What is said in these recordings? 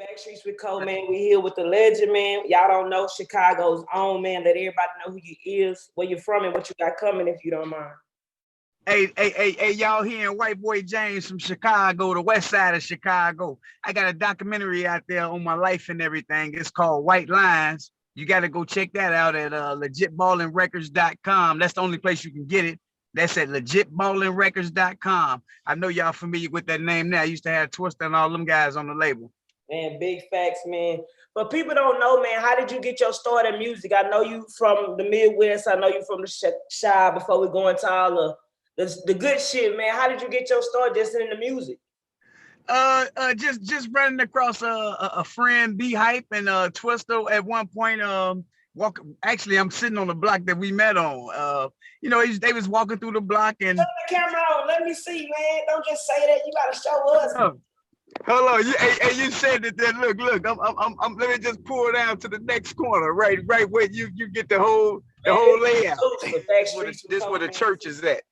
Backstreets with Cole, man. We here with the legend, man. Y'all don't know Chicago's own, man. Let everybody know who you is, where you're from, and what you got coming, if you don't mind. Hey, y'all hearing White Boy James from Chicago, the west side of Chicago. I got a documentary out there on my life and everything. It's called White Lines. You got to go check that out at legitballingrecords.com. That's the only place you can get it. That's at legitballingrecords.com. I know y'all familiar with that name now. I used to have Twista and all them guys on the label. Man, big facts, man. But people don't know, man, how did you get your start in music? I know you from the Midwest. I know you from the Shy before we go into all the good shit, man. How did you get your start just in the music? Just running across a friend, B Hype and Twista at one point. Actually, I'm sitting on the block that we met on. They was walking through the block and turn the camera on. Let me see, man. Don't just say that. You gotta show us. Hold on, you said that. Then look. I'm. Let me just pull down to the next corner, right where you get the whole layout. This where the church is at.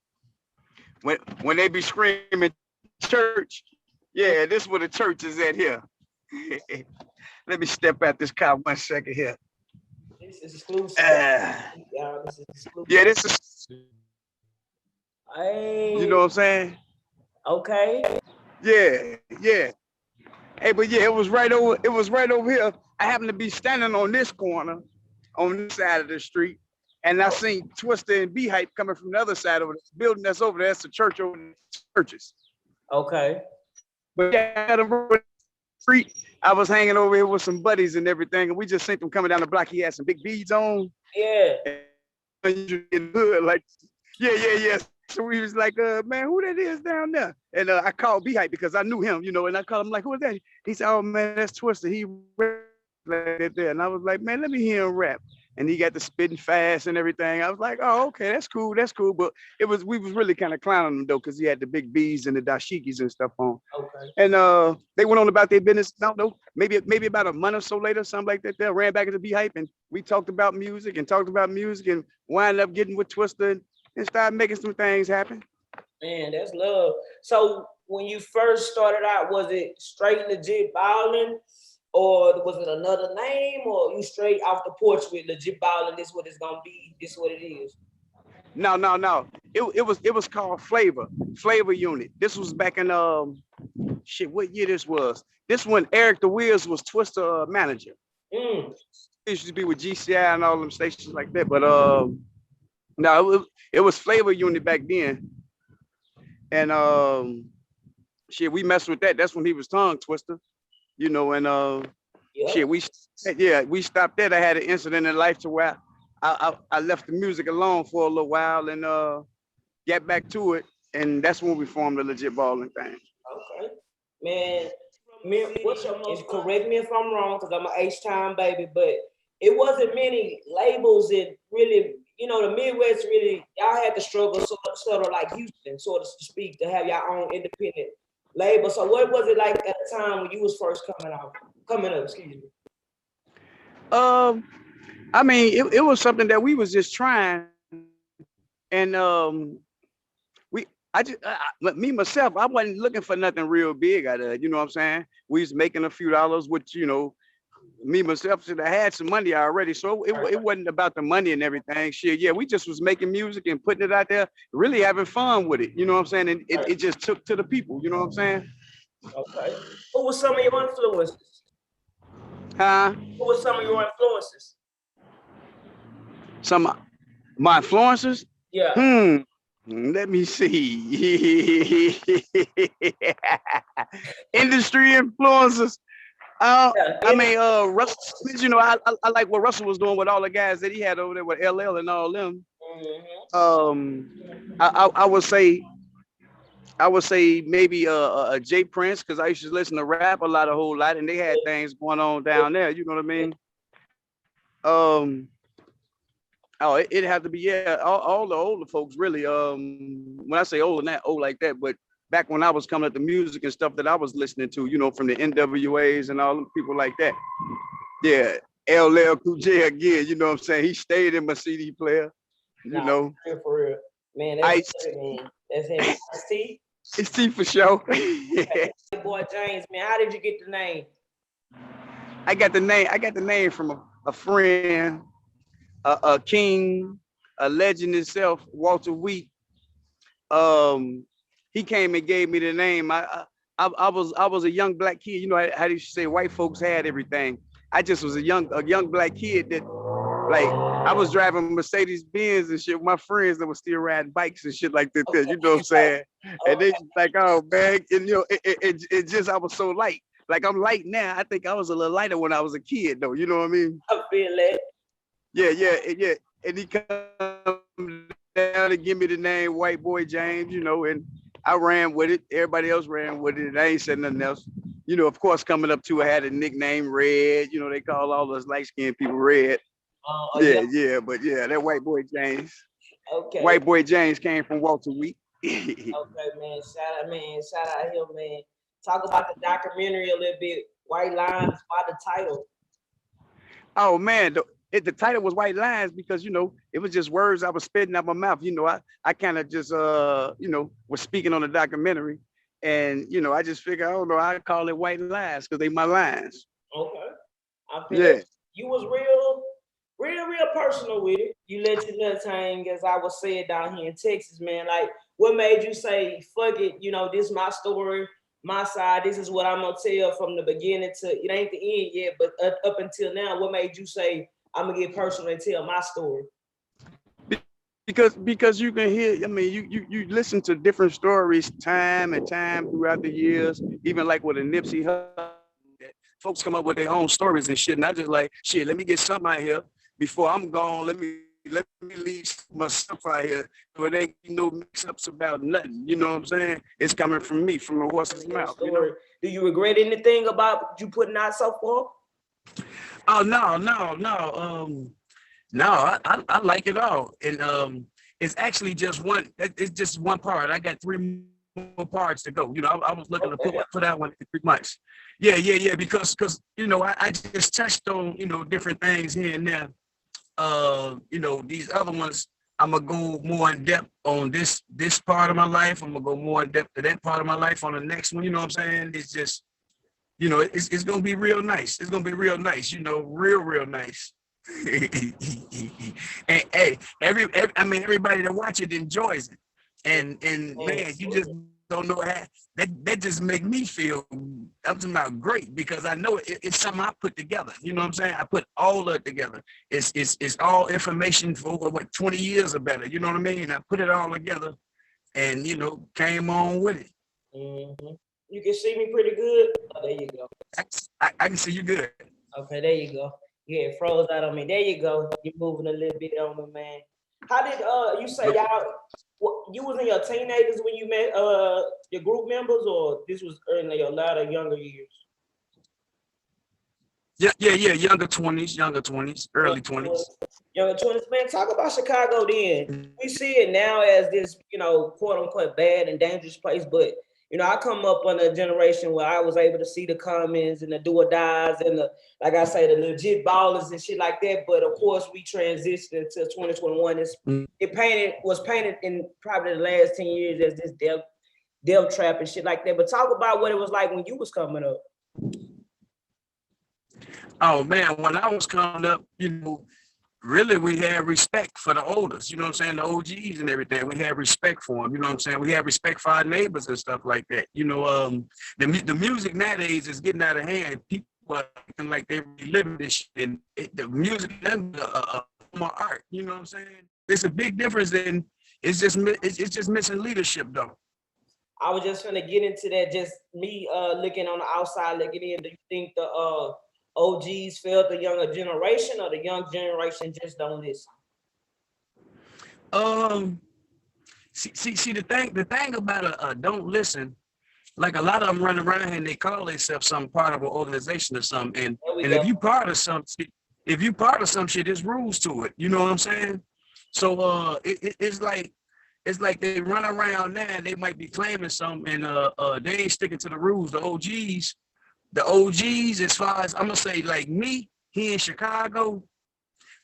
When they be screaming church, yeah, this where the church is at here. Let me step out this car 1 second here. This is exclusive. This is exclusive. Yeah, this is. Hey. You know what I'm saying? Okay. Yeah. Hey, but yeah, it was right over here. I happened to be standing on this corner, on this side of the street, and I seen Twista and B Hype coming from the other side of this building that's over there. That's the church over the churches. Okay. But yeah, the street, I was hanging over here with some buddies and everything, and we just seen them coming down the block. He had some big beads on. Yeah. And in hood, like, yeah. So we was like, man, who that is down there? And I called B Hype because I knew him, and I called him like, who is that? He said, oh man, that's Twista. He rap like there. And I was like, man, let me hear him rap. And he got the spitting fast and everything. I was like, oh, okay, that's cool. But we was really kind of clowning him though, because he had the big B's and the dashikis and stuff on. Okay. And they went on about their business. I don't know, maybe about a month or so later, something like that. They ran back into B Hype and we talked about music and wound up getting with Twista and started making some things happen. Man, that's love. So when you first started out, was it straight legit ballin'? Or was it another name, or you straight off the porch with legit ballin'? This what it's gonna be. This what it is. No. It was called Flavor Unit. This was back in what year this was? This when Eric the Wiz was Twista manager. He used to be with GCI and all them stations like that. But no, it was Flavor Unit back then. And we messed with that. That's when he was tongue Twister. And we stopped that. I had an incident in life to where I left the music alone for a little while and got back to it, and that's when we formed the Legit Balling thing. Okay, man, what's your most? Correct me if I'm wrong, because I'm an H-time baby, but it wasn't many labels that really, the Midwest really, y'all had to struggle sort of like Houston, sort of to speak, to have your own independent label. So what was it like at the time when you was first coming up? Excuse me. I mean, it was something that we was just trying, and me myself, I wasn't looking for nothing real big out of it. You know what I'm saying? We was making a few dollars, which me myself should have had some money already, so it wasn't about the money and everything. Shit, yeah, we just was making music and putting it out there, really having fun with it. You know what I'm saying? And it just took to the people. You know what I'm saying? Okay. Who was some of your influences? Huh? Who was some of your influences? My influences? Yeah. Let me see. Industry influences. I mean, Russell, I like what Russell was doing with all the guys that he had over there with LL and all them. Mm-hmm. I would say maybe a Jay Prince, because I used to listen to rap a whole lot, and they had things going on down there. You know what I mean? It'd have to be all the older folks really. When I say old, not old like that, but back when I was coming at the music and stuff that I was listening to, from the NWAs and all the people like that. Yeah, LL Cool J again, you know what I'm saying? He stayed in my CD player, For real. Man, that's him. It's T for sure. Boy James, man, how did you get the name? I got the name. I got the name from a friend, a king, a legend himself, Walter Wheat. Um, he came and gave me the name. I was a young black kid. You know how do you say white folks had everything? I just was a young black kid that like I was driving Mercedes Benz and shit with my friends that were still riding bikes and shit like that. You know what I'm saying? And they like, oh man, and you know, it just I was so light. Like I'm light now. I think I was a little lighter when I was a kid though. You know what I mean? I feel that. Yeah. And he come down to give me the name White Boy James, you know, and I ran with it. Everybody else ran with it. And I ain't said nothing else. You know, of course, coming up to, I had a nickname Red. You know, they call all those light-skinned people Red. Yeah. But yeah, that White Boy James. Okay. White Boy James came from Walter Wheat. Okay, man. Shout out him, man. Talk about the documentary a little bit. White Lines by the title. Oh man, the title was White Lines because you know it was just words I was spitting out my mouth. You know, I kind of just you know was speaking on the documentary, and you know I just figured I don't know I call it White Lines because they my lines. Okay. I feel like you was real personal with it. You let your nuts hang, as I was saying down here in Texas, man. Like, what made you say, fuck it, you know, this is my story, my side, this is what I'm gonna tell from the beginning to it ain't the end yet, but up until now, what made you say I'm gonna get personal and tell my story? Because you can hear, I mean, you listen to different stories time and time throughout the years, even like with a Nipsey Hussle, folks come up with their own stories and shit, and I just like, shit, let me get something out here before I'm gone. Let me leave my stuff out here so it ain't no mix-ups about nothing. You know what I'm saying? It's coming from me, from the horse's mouth. You know? Do you regret anything about you putting out so far? Oh no. No, I like it all. And it's actually just one, it's just one part. I got 3 more parts to go. You know, I was looking to put out one in 3 months. Yeah, because you know, I just touched on, you know, different things here and there. You know, these other ones, I'm gonna go more in depth on this part of my life. I'm gonna go more in depth to that part of my life on the next one. You know what I'm saying? It's just, you know, it's gonna be real nice. It's gonna be real nice. You know, real nice. And hey, I mean, everybody that watch it enjoys it. And man, you just don't know how that just make me feel I'm talking about great because I know it's something I put together. You know what I'm saying? I put all of it together. It's all information for over what 20 years or better. You know what I mean? I put it all together and you know came on with it. Mm-hmm. You can see me pretty good. Oh, there you go. I can see you good. Okay, there you go. Yeah, it froze out on me. There you go. You're moving a little bit on me, man. How did you say y'all? You was in your teenagers when you met your group members, or this was in your latter younger years? Yeah. Younger 20s, early 20s. Younger 20s, man. Talk about Chicago then. We see it now as this, you know, quote unquote bad and dangerous place, but you know, I come up on a generation where I was able to see the Commons and the do or dies and the, like I say, the legit ballers and shit like that. But of course, we transitioned into 2021. It was painted in probably the last 10 years as this death trap and shit like that. But talk about what it was like when you was coming up. Oh man, when I was coming up, you know, really we had respect for the oldest, you know what I'm saying, the OGs and everything. We had respect for them, you know what I'm saying. We had respect for our neighbors and stuff like that. You know, the music nowadays is getting out of hand. People are acting like they really living this shit, and the music and my art. You know what I'm saying? It's a big difference. And it's just missing leadership though. I was just gonna get into that. Just me looking on the outside, looking in. Do you think the OGs failed the younger generation, or the young generation just don't listen? See the thing about a don't listen, like a lot of them run around and they call themselves some part of an organization or something, and if you part of some shit, there's rules to it. You know what I'm saying? So it's like they run around now and they might be claiming something and they ain't sticking to the rules. The OGs, as far as I'm gonna say, like me here in Chicago,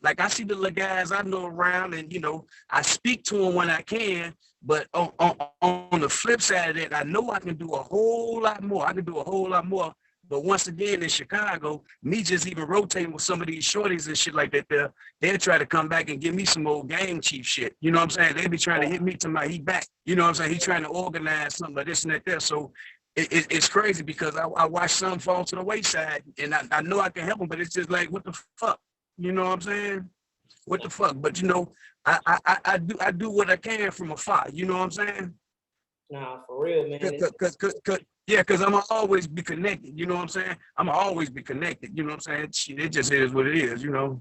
like I see the little guys I know around, and you know I speak to them when I can. But on the flip side of that, I know I can do a whole lot more. I can do a whole lot more But once again, in Chicago, me just even rotating with some of these shorties and shit like that, they'll try to come back and give me some old game chief shit. You know what I'm saying? They be trying to hit me to my he back. You know what I'm saying? He trying to organize something like this and that there. So it's crazy because I watch some fall to the wayside and I know I can help them, but it's just like, what the fuck? You know what I'm saying? What the fuck? But you know, I do what I can from afar. You know what I'm saying? Nah, for real, man. Because I'm always be connected. You know what I'm saying? I'm always be connected. You know what I'm saying? Shit, it just is what it is. You know.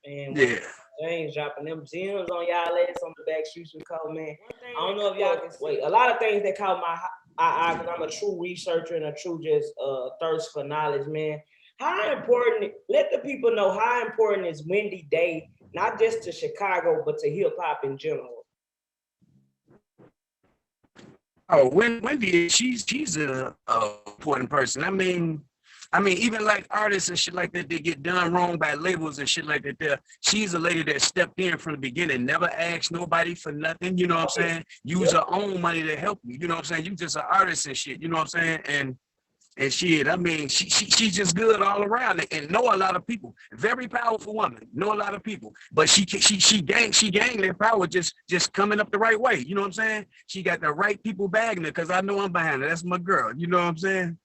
Man, yeah. James dropping them gems on y'all ass on the back streets we call, man. I don't know if y'all can wait. A lot of things that caught my eye because I'm a true researcher and a true just thirst for knowledge, man. How important? Let the people know how important is Wendy Day, not just to Chicago, but to hip hop in general. Oh, Wendy, she's a important person. I mean, even like artists and shit like that, they get done wrong by labels and shit like that. There, she's a lady that stepped in from the beginning, never asked nobody for nothing. You know what I'm saying? Use her own money to help you. You know what I'm saying? You just an artist and shit. You know what I'm saying? And shit, I mean, she's just good all around and know a lot of people. Very powerful woman, know a lot of people. But she gained that power just coming up the right way. You know what I'm saying? She got the right people bagging her because I know I'm behind her. That's my girl. You know what I'm saying?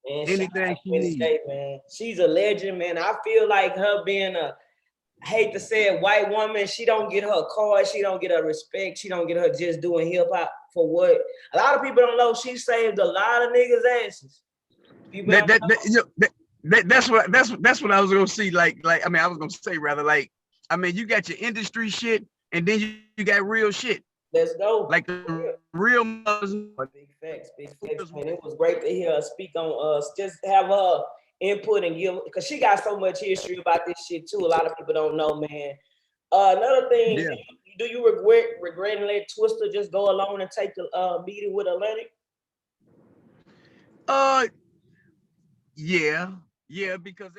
Man, anything she needs. Man. She's a legend, man. I feel like her being I hate to say it, white woman, she don't get her card, she don't get her respect, she don't get her just doing hip hop for what a lot of people don't know. She saved a lot of niggas' asses. That's what I was gonna see. Like I mean, I was gonna say rather like, I mean, you got your industry shit, and then you got real shit. Let's go. Like the real big facts, man. It was great to hear her speak on us. Just have her input and give because she got so much history about this shit too. A lot of people don't know, man. Another thing, do you regret and let Twista just go alone and take the meeting with Atlantic? Yeah, because